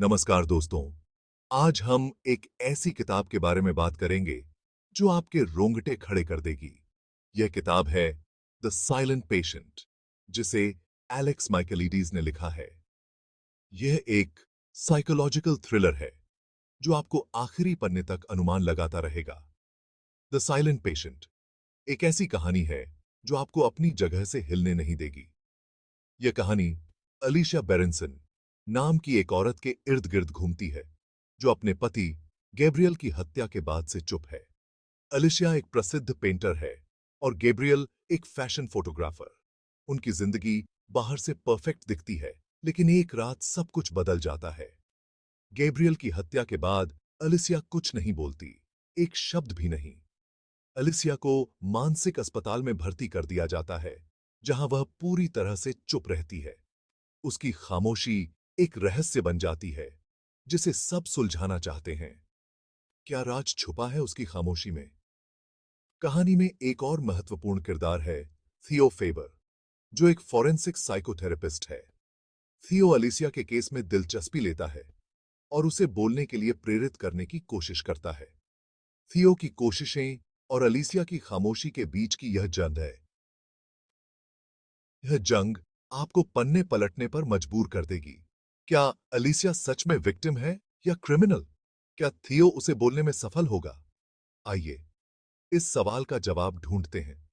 नमस्कार दोस्तों। आज हम एक ऐसी किताब के बारे में बात करेंगे जो आपके रोंगटे खड़े कर देगी। यह किताब है द साइलेंट पेशेंट, जिसे एलेक्स माइकलिडीज ने लिखा है। यह एक साइकोलॉजिकल थ्रिलर है जो आपको आखिरी पन्ने तक अनुमान लगाता रहेगा। द साइलेंट पेशेंट एक ऐसी कहानी है जो आपको अपनी जगह से हिलने नहीं देगी। यह कहानी अलीशा बेरेंसन नाम की एक औरत के इर्द गिर्द घूमती है जो अपने पति गैब्रियल की हत्या के बाद से चुप है। अलिशिया एक प्रसिद्ध पेंटर है और गैब्रियल एक फैशन फोटोग्राफर। उनकी जिंदगी बाहर से परफेक्ट दिखती है, लेकिन एक रात सब कुछ बदल जाता है। गैब्रियल की हत्या के बाद अलिसिया कुछ नहीं बोलती, एक शब्द भी नहीं। अलिसिया को मानसिक अस्पताल में भर्ती कर दिया जाता है, जहां वह पूरी तरह से चुप रहती है। उसकी खामोशी एक रहस्य बन जाती है जिसे सब सुलझाना चाहते हैं। क्या राज छुपा है उसकी खामोशी में? कहानी में एक और महत्वपूर्ण किरदार है थियो फेबर, जो एक फॉरेंसिक साइकोथेरेपिस्ट है। थियो अलिसिया के केस में दिलचस्पी लेता है और उसे बोलने के लिए प्रेरित करने की कोशिश करता है। थियो की कोशिशें और अलिसिया की खामोशी के बीच की यह जंग है। यह जंग आपको पन्ने पलटने पर मजबूर कर देगी। क्या अलिसिया सच में विक्टिम है या क्रिमिनल? क्या थियो उसे बोलने में सफल होगा? आइए इस सवाल का जवाब ढूंढते हैं।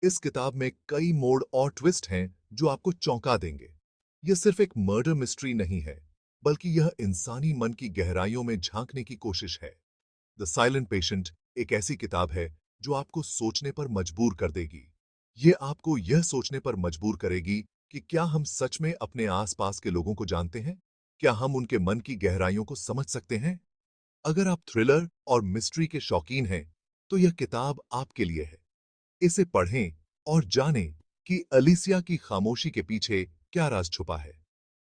इस किताब में कई मोड़ और ट्विस्ट हैं जो आपको चौंका देंगे। यह सिर्फ एक मर्डर मिस्ट्री नहीं है, बल्कि यह इंसानी मन की गहराइयों में झांकने की कोशिश है। द साइलेंट पेशेंट एक ऐसी किताब है जो आपको सोचने पर मजबूर कर देगी। ये आपको यह सोचने पर मजबूर करेगी कि क्या हम सच में अपने आसपास के लोगों को जानते हैं? क्या हम उनके मन की गहराइयों को समझ सकते हैं? अगर आप थ्रिलर और मिस्ट्री के शौकीन हैं, तो यह किताब आपके लिए है। इसे पढ़ें और जानें कि अलिसिया की खामोशी के पीछे क्या राज छुपा है।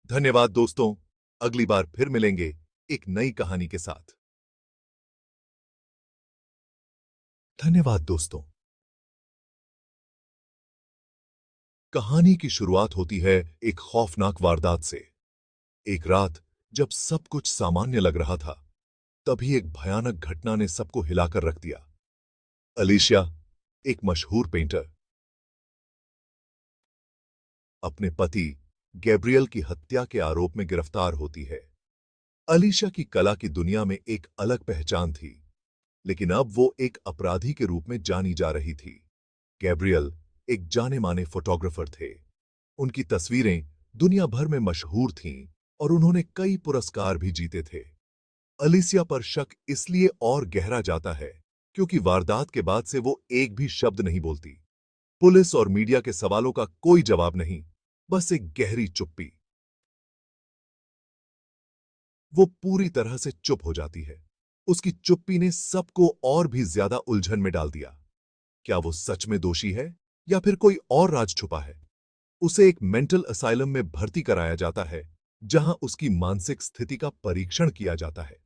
धन्यवाद दोस्तों, अगली बार फिर मिलेंगे एक नई कहानी के साथ। धन्यवाद दोस्तों। कहानी की शुरुआत होती है एक खौफनाक वारदात से। एक रात जब सब कुछ सामान्य लग रहा था, तभी एक भयानक घटना ने सबको हिलाकर रख दिया। अलीशिया, एक मशहूर पेंटर, अपने पति गैब्रियल की हत्या के आरोप में गिरफ्तार होती है। अलीशा की कला की दुनिया में एक अलग पहचान थी, लेकिन अब वो एक अपराधी के रूप में जानी जा रही थी। गैब्रियल एक जाने-माने फोटोग्राफर थे। उनकी तस्वीरें दुनिया भर में मशहूर थीं और उन्होंने कई पुरस्कार भी जीते थे। अलिसिया पर शक इसलिए और गहरा जाता है क्योंकि वारदात के बाद से वो एक भी शब्द नहीं बोलती। पुलिस और मीडिया के सवालों का कोई जवाब नहीं, बस एक गहरी चुप्पी। वो पूरी तरह से चुप हो जाती है। उसकी चुप्पी ने सबको और भी ज्यादा उलझन में डाल दिया। क्या वो सच में दोषी है या फिर कोई और राज छुपा है? उसे एक मेंटल असाइलम में भर्ती कराया जाता है, जहां उसकी मानसिक स्थिति का परीक्षण किया जाता है।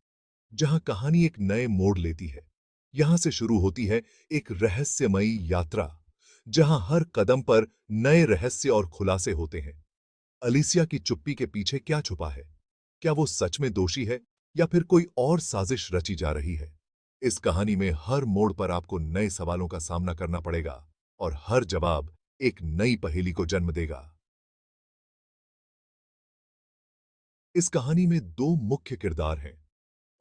जहां कहानी एक नए मोड़ लेती है। यहां से शुरू होती है एक रहस्यमयी यात्रा, जहां हर कदम पर नए रहस्य और खुलासे होते हैं। अलिसिया की चुप्पी के पीछे क्या छुपा है? क्या वो सच में दोषी है या फिर कोई और साजिश रची जा रही है? इस कहानी में हर मोड़ पर आपको नए सवालों का सामना करना पड़ेगा और हर जवाब एक नई पहेली को जन्म देगा। इस कहानी में दो मुख्य किरदार हैं,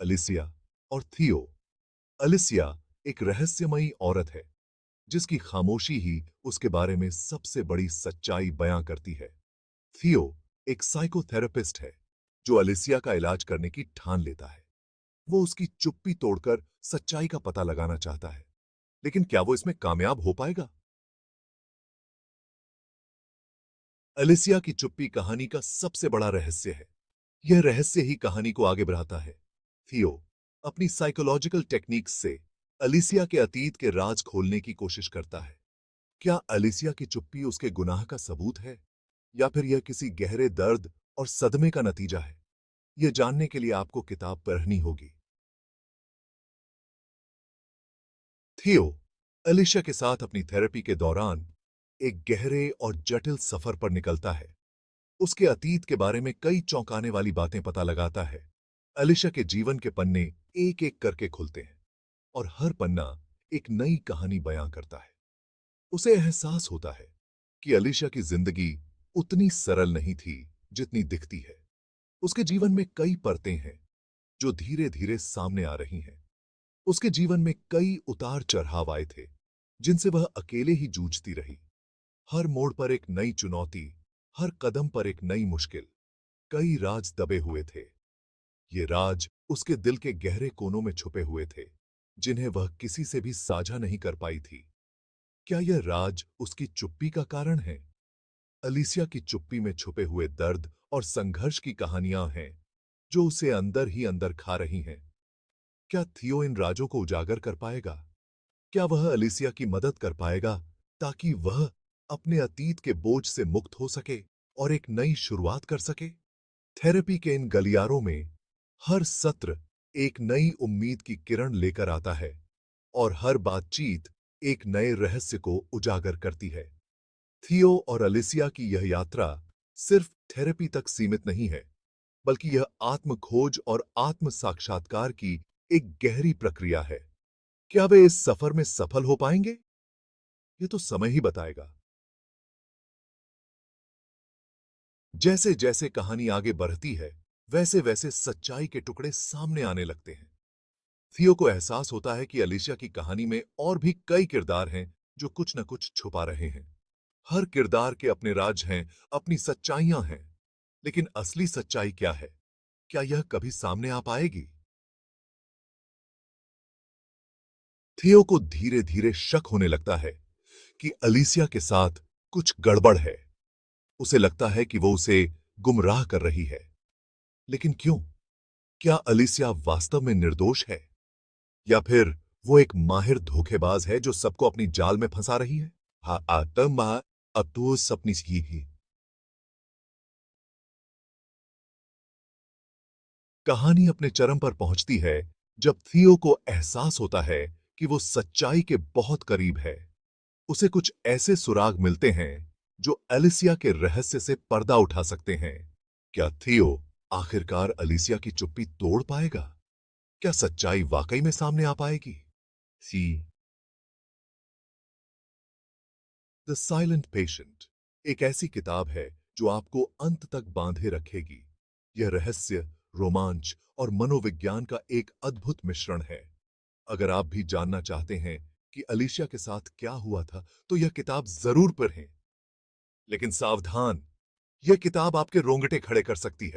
अलिसिया और थियो। अलिसिया एक रहस्यमयी औरत है जिसकी खामोशी ही उसके बारे में सबसे बड़ी सच्चाई बयां करती है। थियो एक साइकोथेरेपिस्ट है जो अलिसिया का इलाज करने की ठान लेता है। वो उसकी चुप्पी तोड़कर सच्चाई का पता लगाना चाहता है, लेकिन क्या वो इसमें कामयाब हो पाएगा? अलिसिया की चुप्पी कहानी का सबसे बड़ा रहस्य है। यह रहस्य ही कहानी को आगे बढ़ाता है। थियो अपनी साइकोलॉजिकल टेक्निक्स से अलिसिया के अतीत के राज खोलने की कोशिश करता है। क्या अलिसिया की चुप्पी उसके गुनाह का सबूत है या फिर यह किसी गहरे दर्द और सदमे का नतीजा है? यह जानने के लिए आपको किताब पढ़नी होगी। थियो अलिशा के साथ अपनी थेरेपी के दौरान एक गहरे और जटिल सफर पर निकलता है। उसके अतीत के बारे में कई चौंकाने वाली बातें पता लगाता है। अलिशा के जीवन के पन्ने एक एक करके खुलते हैं और हर पन्ना एक नई कहानी बयां करता है। उसे एहसास होता है कि अलीशा की जिंदगी उतनी सरल नहीं थी जितनी दिखती है। उसके जीवन में कई परतें हैं जो धीरे धीरे सामने आ रही हैं। उसके जीवन में कई उतार चढ़ाव आए थे जिनसे वह अकेले ही जूझती रही। हर मोड़ पर एक नई चुनौती, हर कदम पर एक नई मुश्किल। कई राज दबे हुए थे। ये राज उसके दिल के गहरे कोनों में छुपे हुए थे जिन्हें वह किसी से भी साझा नहीं कर पाई थी। क्या यह राज उसकी चुप्पी का कारण है? अलीसिया की चुप्पी में छुपे हुए दर्द और संघर्ष की कहानियां हैं जो उसे अंदर ही अंदर खा रही हैं। क्या थियो इन राजों को उजागर कर पाएगा? क्या वह अलीसिया की मदद कर पाएगा ताकि वह अपने अतीत के बोझ से मुक्त हो सके और एक नई शुरुआत कर सके? थेरेपी के इन गलियारों में हर सत्र एक नई उम्मीद की किरण लेकर आता है और हर बातचीत एक नए रहस्य को उजागर करती है। थियो और अलिसिया की यह यात्रा सिर्फ थेरेपी तक सीमित नहीं है, बल्कि यह आत्म खोज और आत्म साक्षात्कार की एक गहरी प्रक्रिया है। क्या वे इस सफर में सफल हो पाएंगे? ये तो समय ही बताएगा। जैसे जैसे कहानी आगे बढ़ती है, वैसे वैसे सच्चाई के टुकड़े सामने आने लगते हैं। थियो को एहसास होता है कि अलीशिया की कहानी में और भी कई किरदार हैं जो कुछ न कुछ छुपा रहे हैं। हर किरदार के अपने राज हैं, अपनी सच्चाइयां हैं। लेकिन असली सच्चाई क्या है? क्या यह कभी सामने आ पाएगी? थियो को धीरे धीरे शक होने लगता है कि अलीसिया के साथ कुछ गड़बड़ है। उसे लगता है कि वो उसे गुमराह कर रही है। लेकिन क्यों? क्या अलीसिया वास्तव में निर्दोष है या फिर वो एक माहिर धोखेबाज है जो सबको अपनी जाल में फंसा रही है? हाँ, आतम अब तो सपनी सी ही। कहानी अपने चरम पर पहुंचती है जब थियो को एहसास होता है कि वो सच्चाई के बहुत करीब है। उसे कुछ ऐसे सुराग मिलते हैं जो एलिसिया के रहस्य से पर्दा उठा सकते हैं। क्या थियो आखिरकार अलिसिया की चुप्पी तोड़ पाएगा? क्या सच्चाई वाकई में सामने आ पाएगी? सी द साइलेंट पेशेंट एक ऐसी किताब है जो आपको अंत तक बांधे रखेगी। यह रहस्य, रोमांच और मनोविज्ञान का एक अद्भुत मिश्रण है। अगर आप भी जानना चाहते हैं कि अलीशिया के साथ क्या हुआ था, तो यह किताब जरूर पढ़ें। लेकिन सावधान, यह किताब आपके रोंगटे खड़े कर सकती है।